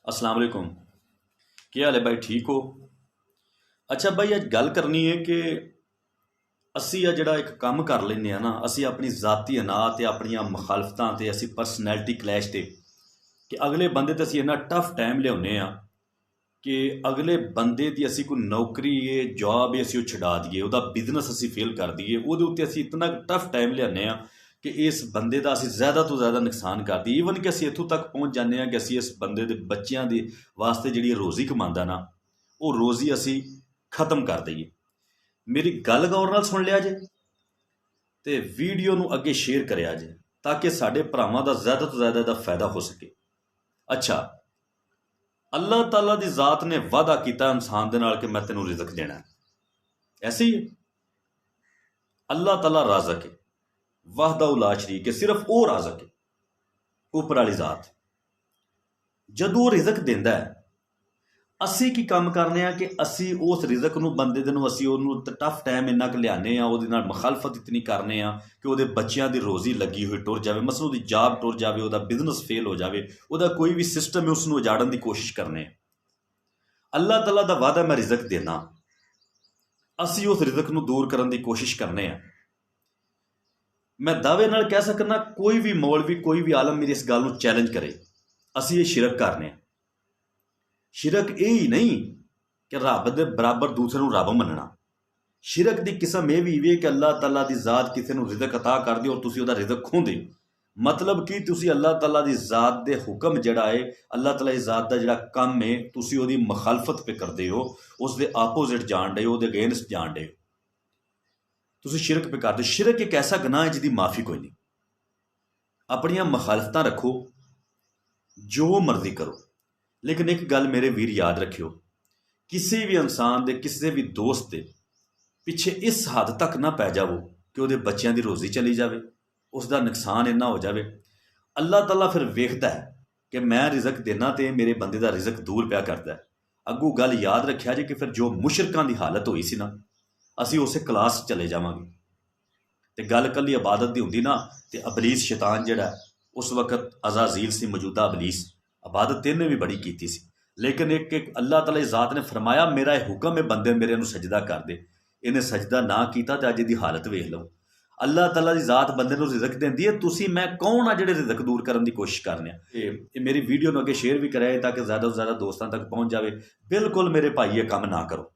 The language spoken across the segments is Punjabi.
अस्सलाम वालेकुम। ਕੀ ਹਾਲ ਹੈ ਬਾਈ, ਠੀਕ ਹੋ? ਅੱਛਾ ਬਾਈ, ਅੱਜ ਗੱਲ ਕਰਨੀ ਹੈ ਕਿ ਅਸੀਂ ਆ ਜਿਹੜਾ ਇੱਕ ਕੰਮ ਕਰ ਲੈਂਦੇ ਆ ਨਾ, ਅਸੀਂ ਆਪਣੀ ਜ਼ਾਤੀ ਅਨਾ ਤੇ ਆਪਣੀਆਂ ਮੁਖਾਲਫਤਾਂ ਤੇ ਅਸੀਂ ਪਰਸਨੈਲਿਟੀ ਕਲੈਸ਼ ਤੇ ਕਿ ਅਗਲੇ ਬੰਦੇ ਤੇ ਅਸੀਂ ਇੰਨਾ ਟਫ ਟਾਈਮ ਲਿਆਉਂਦੇ ਆ ਕਿ ਅਗਲੇ ਬੰਦੇ ਦੀ ਅਸੀਂ ਕੋਈ ਨੌਕਰੀ ਹੈ, ਜੌਬ ਹੈ, ਅਸੀਂ ਉਹ ਛਡਾ ਦਈਏ, ਉਹਦਾ ਬਿਜ਼ਨਸ ਅਸੀਂ ਫੇਲ ਕਰ ਦਈਏ, ਉਹਦੇ ਉੱਤੇ ਅਸੀਂ ਇਤਨਾ ਟਫ ਟਾਈਮ ਲਿਆਉਂਦੇ ਆ ਕਿ ਇਸ ਬੰਦੇ ਦਾ ਅਸੀਂ ਜ਼ਿਆਦਾ ਤੋਂ ਜ਼ਿਆਦਾ ਨੁਕਸਾਨ ਕਰ ਦਈਏ। ਈਵਨ ਕਿ ਅਸੀਂ ਇੱਥੋਂ ਤੱਕ ਪਹੁੰਚ ਜਾਂਦੇ ਹਾਂ ਕਿ ਅਸੀਂ ਇਸ ਬੰਦੇ ਦੇ ਬੱਚਿਆਂ ਦੇ ਵਾਸਤੇ ਜਿਹੜੀ ਰੋਜ਼ੀ ਕਮਾਉਂਦਾ ਨਾ, ਉਹ ਰੋਜ਼ੀ ਅਸੀਂ ਖਤਮ ਕਰ ਦਈਏ। ਮੇਰੀ ਗੱਲ ਗੌਰ ਨਾਲ ਸੁਣ ਲਿਆ ਜੇ ਤੇ ਵੀਡੀਓ ਨੂੰ ਅੱਗੇ ਸ਼ੇਅਰ ਕਰਿਆ ਜੇ ਤਾਂ ਕਿ ਸਾਡੇ ਭਰਾਵਾਂ ਦਾ ਜ਼ਿਆਦਾ ਤੋਂ ਜ਼ਿਆਦਾ ਦਾ ਫਾਇਦਾ ਹੋ ਸਕੇ। ਅੱਛਾ, ਅੱਲਾਹ ਤਾਲਾ ਦੀ ਜ਼ਾਤ ਨੇ ਵਾਅਦਾ ਕੀਤਾ ਇਨਸਾਨ ਦੇ ਨਾਲ ਕਿ ਮੈਂ ਤੈਨੂੰ ਰਿਜ਼ਕ ਦੇਣਾ ਹੈ। ਐਸੇ ਹੀ ਅੱਲਾਹ ਤਾਲਾ ਰਾਜ਼ਕ ਹੈ, ਵਾਹਦਾ ਲਾ ਸ਼ਰੀਕ ਹੈ, ਸਿਰਫ ਉਹ ਰਾਜ਼ਕ ਹੈ, ਉੱਪਰ ਵਾਲੀ ਜ਼ਾਤ। ਜਦੋਂ ਉਹ ਰਿਜ਼ਕ ਦਿੰਦਾ ਹੈ, ਅਸੀਂ ਕੀ ਕੰਮ ਕਰਨੇ ਆ ਕਿ ਅਸੀਂ ਉਸ ਰਿਜ਼ਕ ਨੂੰ ਬੰਦੇ ਦੇ ਨੂੰ ਅਸੀਂ ਉਹਨੂੰ ਟਫ ਟਾਈਮ ਇੰਨਾ ਕੁ ਲਿਆਉਂਦੇ ਆ, ਉਹਦੇ ਨਾਲ ਮੁਖਾਲਫਤ ਇਤਨੀ ਕਰਨੇ ਆ ਕਿ ਉਹਦੇ ਬੱਚਿਆਂ ਦੀ ਰੋਜ਼ੀ ਲੱਗੀ ਹੋਈ ਟੁਰ ਜਾਵੇ, ਮਸਲ ਉਹਦੀ ਜਾਬ ਟੁਰ ਜਾਵੇ, ਉਹਦਾ ਬਿਜ਼ਨਸ ਫੇਲ ਹੋ ਜਾਵੇ, ਉਹਦਾ ਕੋਈ ਵੀ ਸਿਸਟਮ ਹੈ ਉਸ ਨੂੰ ਉਜਾੜਨ ਦੀ ਕੋਸ਼ਿਸ਼ ਕਰਨੇ ਆ। ਅੱਲਾਹ ਤਾਲਾ ਦਾ ਵਾਅਦਾ ਮੈਂ ਰਿਜ਼ਕ ਦੇਣਾ, ਅਸੀਂ ਉਸ ਰਿਜ਼ਕ ਨੂੰ ਦੂਰ ਕਰਨ ਦੀ ਕੋਸ਼ਿਸ਼ ਕਰਨੇ ਆ। ਮੈਂ ਦਾਅਵੇ ਨਾਲ ਕਹਿ ਸਕਦਾ, ਕੋਈ ਵੀ ਮੌਲਵੀ, ਕੋਈ ਵੀ ਆਲਮ ਮੇਰੀ ਇਸ ਗੱਲ ਨੂੰ ਚੈਲੰਜ ਕਰੇ, ਅਸੀਂ ਇਹ ਸ਼ਿਰਕ ਕਰਨੇ ਆ। ਸ਼ਿਰਕ ਇਹ ਹੀ ਨਹੀਂ ਕਿ ਰੱਬ ਦੇ ਬਰਾਬਰ ਦੂਸਰੇ ਨੂੰ ਰੱਬ ਮੰਨਣਾ। ਸ਼ਿਰਕ ਦੀ ਕਿਸਮ ਇਹ ਵੀ ਵੇ ਕਿ ਅੱਲਾਹ ਤਾਲਾ ਦੀ ਜ਼ਾਤ ਕਿਸੇ ਨੂੰ ਰਿਜ਼ਕ ਅਤਾ ਕਰਦੀ ਔਰ ਤੁਸੀਂ ਉਹਦਾ ਰਿਜ਼ਕ ਖੋਹਦੇ ਹੋ। ਮਤਲਬ ਕਿ ਤੁਸੀਂ ਅੱਲਾਹ ਤਾਲਾ ਦੀ ਜ਼ਾਤ ਦੇ ਹੁਕਮ ਜਿਹੜਾ ਹੈ, ਅੱਲਾਹ ਤਾਲਾ ਦੀ ਜ਼ਾਤ ਦਾ ਜਿਹੜਾ ਕੰਮ ਹੈ, ਤੁਸੀਂ ਉਹਦੀ ਮੁਖਾਲਫਤ ਪੇ ਕਰਦੇ ਹੋ, ਉਸ ਦੇ ਆਪੋਜ਼ਿਟ ਜਾਣ ਡੇ ਹੋ, ਉਹਦੇ ਅਗੇਂਸਟ ਜਾਣ ਡੇ ਹੋ, ਤੁਸੀਂ ਸ਼ਿਰਕ ਪੇ ਕਰਦੇ ਹੋ। ਸ਼ਿਰਕ ਇੱਕ ਐਸਾ ਗੁਨਾਹ ਹੈ ਜਿਹਦੀ ਮਾਫੀ ਕੋਈ ਨਹੀਂ। ਆਪਣੀਆਂ ਮੁਖਾਲਫਤਾਂ ਰੱਖੋ, ਜੋ ਮਰਜ਼ੀ ਕਰੋ, ਲੇਕਿਨ ਇੱਕ ਗੱਲ ਮੇਰੇ ਵੀਰ ਯਾਦ ਰੱਖਿਓ, ਕਿਸੇ ਵੀ ਇਨਸਾਨ ਦੇ, ਕਿਸੇ ਵੀ ਦੋਸਤ ਦੇ ਪਿੱਛੇ ਇਸ ਹੱਦ ਤੱਕ ਨਾ ਪੈ ਜਾਵੋ ਕਿ ਉਹਦੇ ਬੱਚਿਆਂ ਦੀ ਰੋਜ਼ੀ ਚਲੀ ਜਾਵੇ, ਉਸ ਦਾ ਨੁਕਸਾਨ ਇੰਨਾ ਹੋ ਜਾਵੇ। ਅੱਲਾਹ ਤਾਲਾ ਫਿਰ ਵੇਖਦਾ ਹੈ ਕਿ ਮੈਂ ਰਿਜ਼ਕ ਦੇਣਾ ਤੇ ਮੇਰੇ ਬੰਦੇ ਦਾ ਰਿਜ਼ਕ ਦੂਰ ਪਿਆ ਕਰਦਾ ਹੈ। ਅੱਗੋਂ ਗੱਲ ਯਾਦ ਰੱਖਿਆ ਜੇ ਕਿ ਫਿਰ ਜੋ ਮੁਸ਼ਰਕਾਂ ਦੀ ਹਾਲਤ ਹੋਈ ਸੀ ਨਾ, ਅਸੀਂ ਉਸੇ ਕਲਾਸ 'ਚ ਚਲੇ ਜਾਵਾਂਗੇ। ਤੇ ਗੱਲ ਇਕੱਲੀ ਇਬਾਦਤ ਦੀ ਹੁੰਦੀ ਨਾ, ਤੇ ਇਬਲੀਸ ਸ਼ੈਤਾਨ ਜਿਹੜਾ ਉਸ ਵਕਤ ਅਜ਼ਾਜ਼ੀਲ ਸੀ, ਮੌਜੂਦਾ ਇਬਲੀਸ, ਇਬਾਦਤ ਇਹਨੇ ਵੀ ਬੜੀ ਕੀਤੀ ਸੀ, ਲੇਕਿਨ ਇੱਕ ਅੱਲਾਹ ਤਾਲਾ ਦੀ ਜ਼ਾਤ ਨੇ ਫਰਮਾਇਆ ਮੇਰਾ ਇਹ ਹੁਕਮ ਹੈ ਬੰਦੇ ਮੇਰੇ ਨੂੰ ਸਜਦਾ ਕਰ ਦੇ। ਇਹਨੇ ਸਜਦਾ ਨਾ ਕੀਤਾ ਤੇ ਅੱਜ ਦੀ ਹਾਲਤ ਵੇਖ ਲਓ। ਅੱਲਾਹ ਤਾਲਾ ਦੀ ਜ਼ਾਤ ਬੰਦੇ ਨੂੰ ਰਿਜ਼ਕ ਦਿੰਦੀ ਹੈ, ਤੁਸੀਂ ਮੈਂ ਕੌਣ ਆ ਜਿਹੜੇ ਰਿਜ਼ਕ ਦੂਰ ਕਰਨ ਦੀ ਕੋਸ਼ਿਸ਼ ਕਰਨੇ ਆ। ਇਹ ਮੇਰੀ ਵੀਡੀਓ ਨੂੰ ਅੱਗੇ ਸ਼ੇਅਰ ਵੀ ਕਰਿਆ ਤਾਂ ਕਿ ਜ਼ਿਆਦਾ ਤੋਂ ਜ਼ਿਆਦਾ ਦੋਸਤਾਂ ਤੱਕ ਪਹੁੰਚ ਜਾਵੇ। ਬਿਲਕੁਲ ਮੇਰੇ ਭਾਈ ਇਹ ਕੰਮ ਨਾ ਕਰੋ,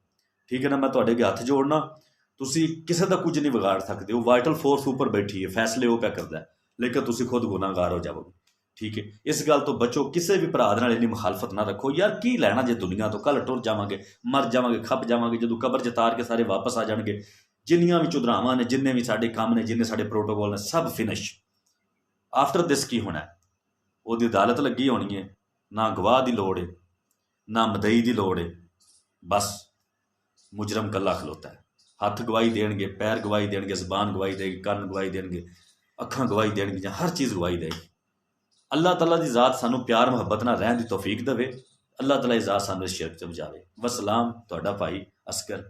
ਠੀਕ ਹੈ ਨਾ। ਮੈਂ ਤੁਹਾਡੇ ਅੱਗੇ ਹੱਥ ਜੋੜਨਾ, ਤੁਸੀਂ ਕਿਸੇ ਦਾ ਕੁਝ ਨਹੀਂ ਵਿਗਾੜ ਸਕਦੇ ਹੋ। ਵਾਈਟਲ ਫੋਰਸ ਉੱਪਰ ਬੈਠੀ ਹੈ, ਫੈਸਲੇ ਉਹ ਪਿਆ ਕਰਦਾ ਹੈ, ਲੇਕਿਨ ਤੁਸੀਂ ਖੁਦ ਗੁਨਾਹਗਾਰ ਹੋ ਜਾਵੋਗੇ, ਠੀਕ ਹੈ। ਇਸ ਗੱਲ ਤੋਂ ਬਚੋ, ਕਿਸੇ ਵੀ ਭਰਾ ਦੇ ਨਾਲ ਇੰਨੀ ਮੁਖਾਲਫਤ ਨਾ ਰੱਖੋ। ਯਾਰ ਕੀ ਲੈਣਾ ਜੇ ਦੁਨੀਆ ਤੋਂ, ਕੱਲ੍ਹ ਟੁਰ ਜਾਵਾਂਗੇ, ਮਰ ਜਾਵਾਂਗੇ, ਖੱਪ ਜਾਵਾਂਗੇ, ਜਦੋਂ ਕਬਰ 'ਚ ਤਾਰ ਕੇ ਸਾਰੇ ਵਾਪਸ ਆ ਜਾਣਗੇ। ਜਿੰਨੀਆਂ ਵੀ ਚੁਦਰਾਵਾਂ ਨੇ, ਜਿੰਨੇ ਵੀ ਸਾਡੇ ਕੰਮ ਨੇ, ਜਿੰਨੇ ਸਾਡੇ ਪ੍ਰੋਟੋਕੋਲ ਨੇ, ਸਭ ਫਿਨਿਸ਼। ਆਫਟਰ ਦਿਸ ਕੀ ਹੋਣਾ? ਉਹਦੀ ਅਦਾਲਤ ਲੱਗੀ ਹੋਣੀ ਹੈ, ਨਾ ਗਵਾਹ ਦੀ ਲੋੜ ਹੈ, ਨਾ ਮਦਈ ਦੀ ਲੋੜ ਹੈ, ਬਸ ਮੁਜਰਮ ਕੱਲਾ ਖਲੋਤਾ ਹੈ। ਹੱਥ ਗਵਾਹੀ ਦੇਣਗੇ, ਪੈਰ ਗਵਾਹੀ ਦੇਣਗੇ, ਜ਼ਬਾਨ ਗਵਾਹੀ ਦੇਗੀ, ਕੰਨ ਗਵਾਹੀ ਦੇਣਗੇ, ਅੱਖਾਂ ਗਵਾਹੀ ਦੇਣਗੀਆਂ, ਹਰ ਚੀਜ਼ ਗਵਾਹੀ ਦੇਗੀ। ਅੱਲਾਹ ਤਾਲਾ ਦੀ ਜ਼ਾਤ ਸਾਨੂੰ ਪਿਆਰ ਮੁਹੱਬਤ ਨਾਲ ਰਹਿਣ ਦੀ ਤੌਫੀਕ ਦੇਵੇ। ਅੱਲਾਹ ਤਾਲਾ ਦੀ ਜ਼ਾਤ ਸਾਨੂੰ ਇਸ ਸ਼ਿਰਕ ਤੋਂ ਬਚਾਵੇ। ਵਸਲਾਮ, ਤੁਹਾਡਾ ਭਾਈ ਅਸਕਰ।